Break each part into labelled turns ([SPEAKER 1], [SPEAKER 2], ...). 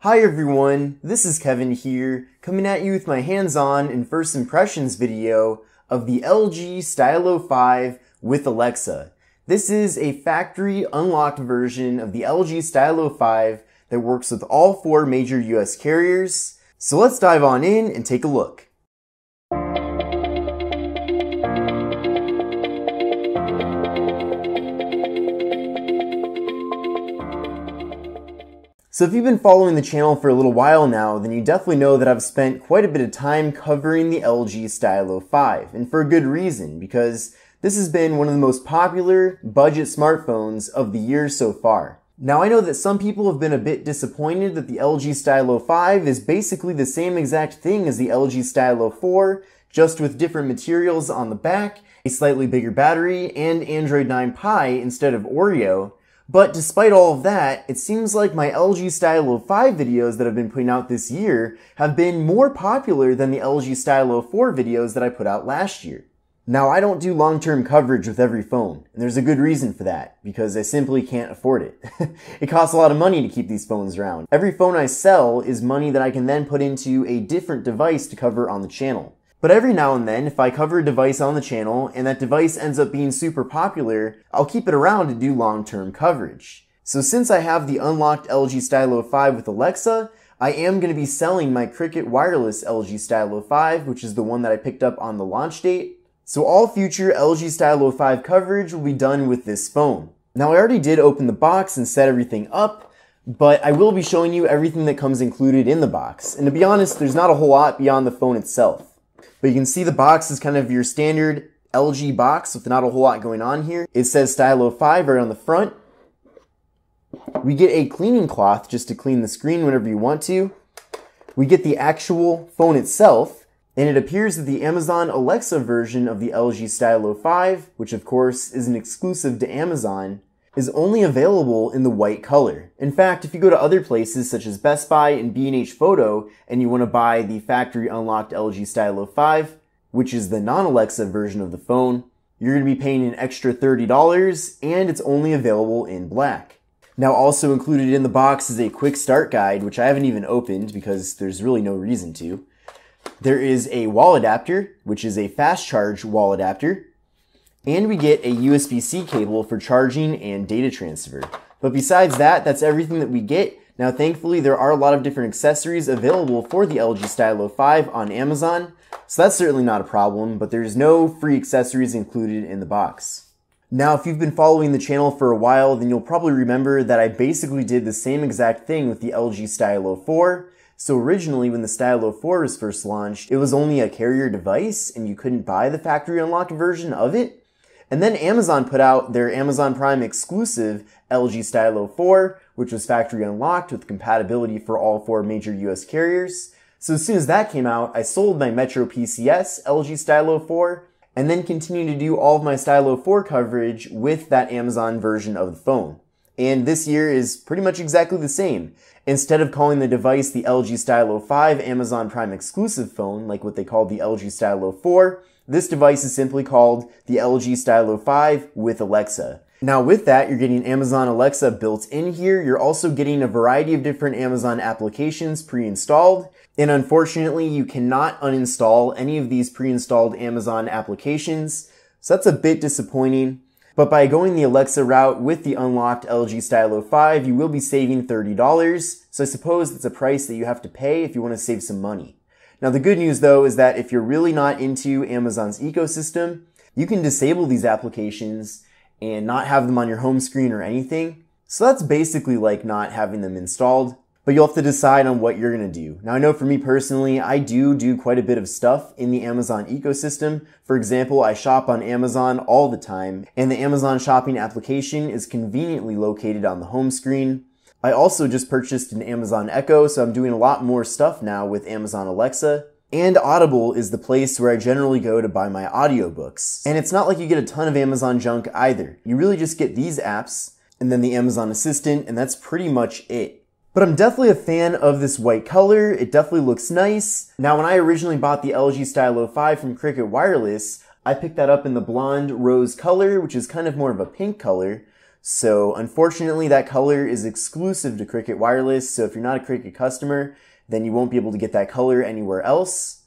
[SPEAKER 1] Hi everyone, this is Kevin here, coming at you with my hands-on and first impressions video of the LG Stylo 5 with Alexa. This is a factory unlocked version of the LG Stylo 5 that works with all 4 major US carriers. So let's dive on in and take a look. So if you've been following the channel for a little while now, then you definitely know that I've spent quite a bit of time covering the LG Stylo 5, and for a good reason, because this has been one of the most popular budget smartphones of the year so far. Now I know that some people have been a bit disappointed that the LG Stylo 5 is basically the same exact thing as the LG Stylo 4, just with different materials on the back, a slightly bigger battery, and Android 9 Pie instead of Oreo. But despite all of that, it seems like my LG Stylo 5 videos that I've been putting out this year have been more popular than the LG Stylo 4 videos that I put out last year. Now, I don't do long-term coverage with every phone, and there's a good reason for that, because I simply can't afford it. It costs a lot of money to keep these phones around. Every phone I sell is money that I can then put into a different device to cover on the channel. But every now and then, if I cover a device on the channel and that device ends up being super popular, I'll keep it around to do long-term coverage. So since I have the unlocked LG Stylo 5 with Alexa, I am going to be selling my Cricket wireless LG Stylo 5, which is the one that I picked up on the launch date. So all future LG Stylo 5 coverage will be done with this phone. Now I already did open the box and set everything up, but I will be showing you everything that comes included in the box. And to be honest, there's not a whole lot beyond the phone itself. But you can see the box is kind of your standard LG box with not a whole lot going on here. It says Stylo 5 right on the front. We get a cleaning cloth just to clean the screen whenever you want to. We get the actual phone itself, and it appears that the Amazon Alexa version of the LG Stylo 5, which of course is an exclusive to Amazon, is only available in the white color. In fact, if you go to other places such as Best Buy and B&H Photo and you want to buy the factory unlocked LG Stylo 5, which is the non-Alexa version of the phone, you're going to be paying an extra $30 and it's only available in black. Now also included in the box is a quick start guide, which I haven't even opened because there's really no reason to. There is a wall adapter, which is a fast charge wall adapter. And we get a USB-C cable for charging and data transfer. But besides that, that's everything that we get. Now thankfully there are a lot of different accessories available for the LG Stylo 5 on Amazon, so that's certainly not a problem, but there's no free accessories included in the box. Now if you've been following the channel for a while, then you'll probably remember that I basically did the same exact thing with the LG Stylo 4. So originally when the Stylo 4 was first launched, it was only a carrier device and you couldn't buy the factory unlocked version of it. And then Amazon put out their Amazon Prime exclusive LG Stylo 4, which was factory unlocked with compatibility for all 4 major US carriers. So as soon as that came out, I sold my Metro PCS LG Stylo 4, and then continued to do all of my Stylo 4 coverage with that Amazon version of the phone. And this year is pretty much exactly the same. Instead of calling the device the LG Stylo 5 Amazon Prime exclusive phone, like what they called the LG Stylo 4, this device is simply called the LG Stylo 5 with Alexa. Now with that, you're getting Amazon Alexa built in here. You're also getting a variety of different Amazon applications pre-installed. And unfortunately, you cannot uninstall any of these pre-installed Amazon applications. So that's a bit disappointing. But by going the Alexa route with the unlocked LG Stylo 5, you will be saving $30. So I suppose that's a price that you have to pay if you want to save some money. Now the good news though is that if you're really not into Amazon's ecosystem, you can disable these applications and not have them on your home screen or anything. So that's basically like not having them installed, but you'll have to decide on what you're going to do. Now I know for me personally, I do quite a bit of stuff in the Amazon ecosystem. For example, I shop on Amazon all the time, and the Amazon shopping application is conveniently located on the home screen. I also just purchased an Amazon Echo, so I'm doing a lot more stuff now with Amazon Alexa. And Audible is the place where I generally go to buy my audiobooks. And it's not like you get a ton of Amazon junk either. You really just get these apps, and then the Amazon Assistant, and that's pretty much it. But I'm definitely a fan of this white color. It definitely looks nice. Now when I originally bought the LG Stylo 5 from Cricket Wireless, I picked that up in the blonde rose color, which is kind of more of a pink color. So unfortunately, that color is exclusive to Cricket Wireless, so if you're not a Cricket customer, then you won't be able to get that color anywhere else.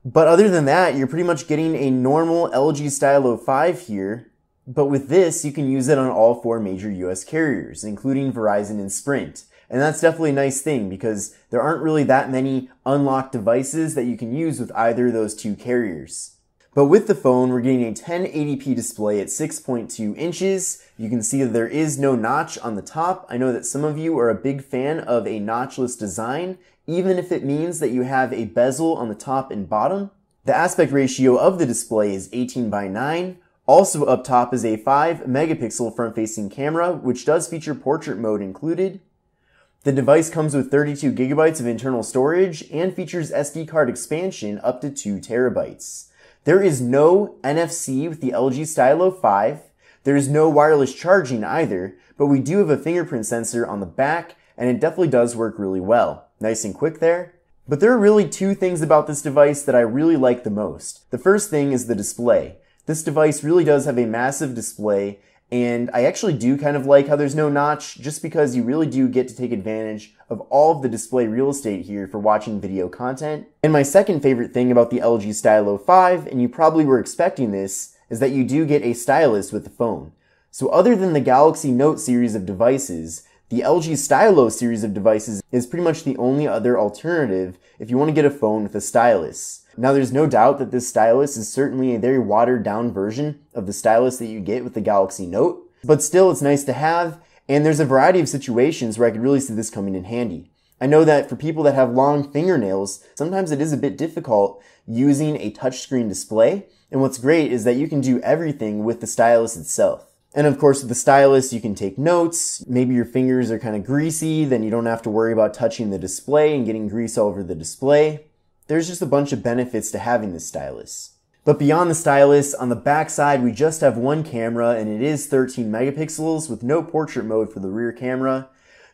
[SPEAKER 1] But other than that, you're pretty much getting a normal LG Stylo 5 here, but with this, you can use it on all 4 major US carriers, including Verizon and Sprint. And that's definitely a nice thing because there aren't really that many unlocked devices that you can use with either of those 2 carriers. But with the phone, we're getting a 1080p display at 6.2 inches. You can see that there is no notch on the top. I know that some of you are a big fan of a notchless design, even if it means that you have a bezel on the top and bottom. The aspect ratio of the display is 18:9. Also up top is a 5 megapixel front-facing camera, which does feature portrait mode included. The device comes with 32 gigabytes of internal storage and features SD card expansion up to 2 terabytes. There is no NFC with the LG Stylo 5. There is no wireless charging either, but we do have a fingerprint sensor on the back, and it definitely does work really well. Nice and quick there. But there are really 2 things about this device that I really like the most. The first thing is the display. This device really does have a massive display, and I actually do kind of like how there's no notch, just because you really do get to take advantage of all of the display real estate here for watching video content. And my second favorite thing about the LG Stylo 5, and you probably were expecting this, is that you do get a stylus with the phone. So other than the Galaxy Note series of devices, the LG Stylo series of devices is pretty much the only other alternative if you want to get a phone with a stylus. Now there's no doubt that this stylus is certainly a very watered down version of the stylus that you get with the Galaxy Note, but still it's nice to have, and there's a variety of situations where I could really see this coming in handy. I know that for people that have long fingernails, sometimes it is a bit difficult using a touchscreen display, and what's great is that you can do everything with the stylus itself. And of course with the stylus you can take notes, maybe your fingers are kind of greasy, then you don't have to worry about touching the display and getting grease all over the display. There's just a bunch of benefits to having this stylus. But beyond the stylus, on the back side we just have one camera, and it is 13 megapixels with no portrait mode for the rear camera.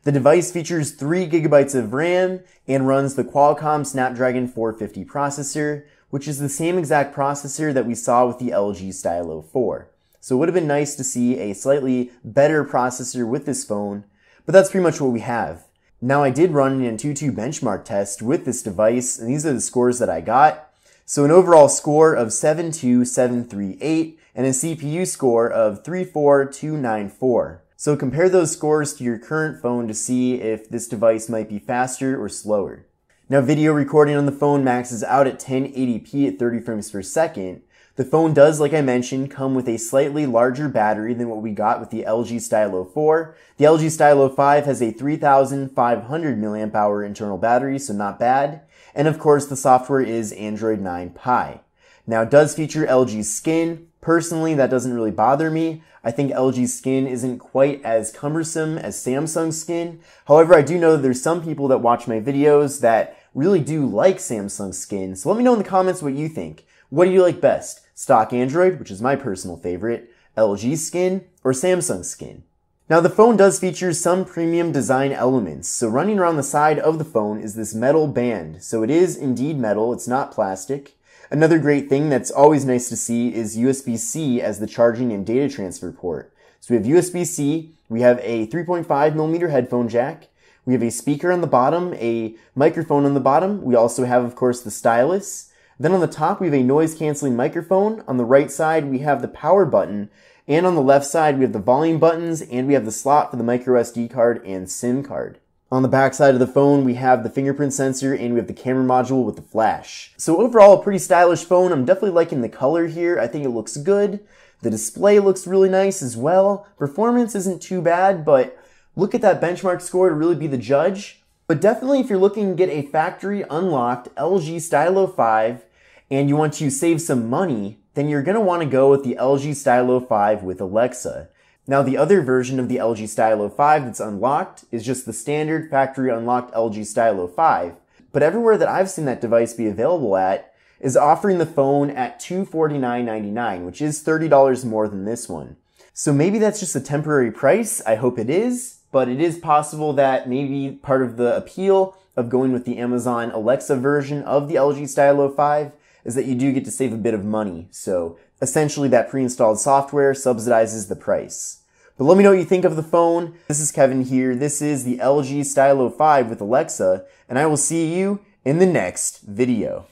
[SPEAKER 1] The device features 3 gigabytes of RAM and runs the Qualcomm Snapdragon 450 processor, which is the same exact processor that we saw with the LG Stylo 4. So it would have been nice to see a slightly better processor with this phone, but that's pretty much what we have. Now I did run an Antutu benchmark test with this device, and these are the scores that I got. So an overall score of 72738 and a CPU score of 34294. So compare those scores to your current phone to see if this device might be faster or slower. Now video recording on the phone maxes out at 1080p at 30 frames per second. The phone does, like I mentioned, come with a slightly larger battery than what we got with the LG Stylo 4. The LG Stylo 5 has a 3500 mAh internal battery, so not bad. And of course, the software is Android 9 Pie. Now it does feature LG Skin. Personally, that doesn't really bother me. I think LG Skin isn't quite as cumbersome as Samsung Skin. However, I do know that there's some people that watch my videos that really do like Samsung Skin. So let me know in the comments what you think. What do you like best? Stock Android, which is my personal favorite, LG Skin, or Samsung Skin? Now the phone does feature some premium design elements. So running around the side of the phone is this metal band. So it is indeed metal, it's not plastic. Another great thing that's always nice to see is USB-C as the charging and data transfer port. So we have USB-C, we have a 3.5mm headphone jack, we have a speaker on the bottom, a microphone on the bottom, we also have of course the stylus. Then on the top we have a noise cancelling microphone, on the right side we have the power button, and on the left side we have the volume buttons, and we have the slot for the micro SD card and SIM card. On the back side of the phone, we have the fingerprint sensor and we have the camera module with the flash. So overall, a pretty stylish phone. I'm definitely liking the color here. I think it looks good. The display looks really nice as well. Performance isn't too bad, but look at that benchmark score to really be the judge. But definitely if you're looking to get a factory unlocked LG Stylo 5 and you want to save some money, then you're going to want to go with the LG Stylo 5 with Alexa. Now the other version of the LG Stylo 5 that's unlocked is just the standard factory unlocked LG Stylo 5, but everywhere that I've seen that device be available at is offering the phone at $249.99, which is $30 more than this one. So maybe that's just a temporary price, I hope it is, but it is possible that maybe part of the appeal of going with the Amazon Alexa version of the LG Stylo 5 is that you do get to save a bit of money. So essentially that pre-installed software subsidizes the price. But let me know what you think of the phone. This is Kevin here. This is the LG Stylo 5 with Alexa, and I will see you in the next video.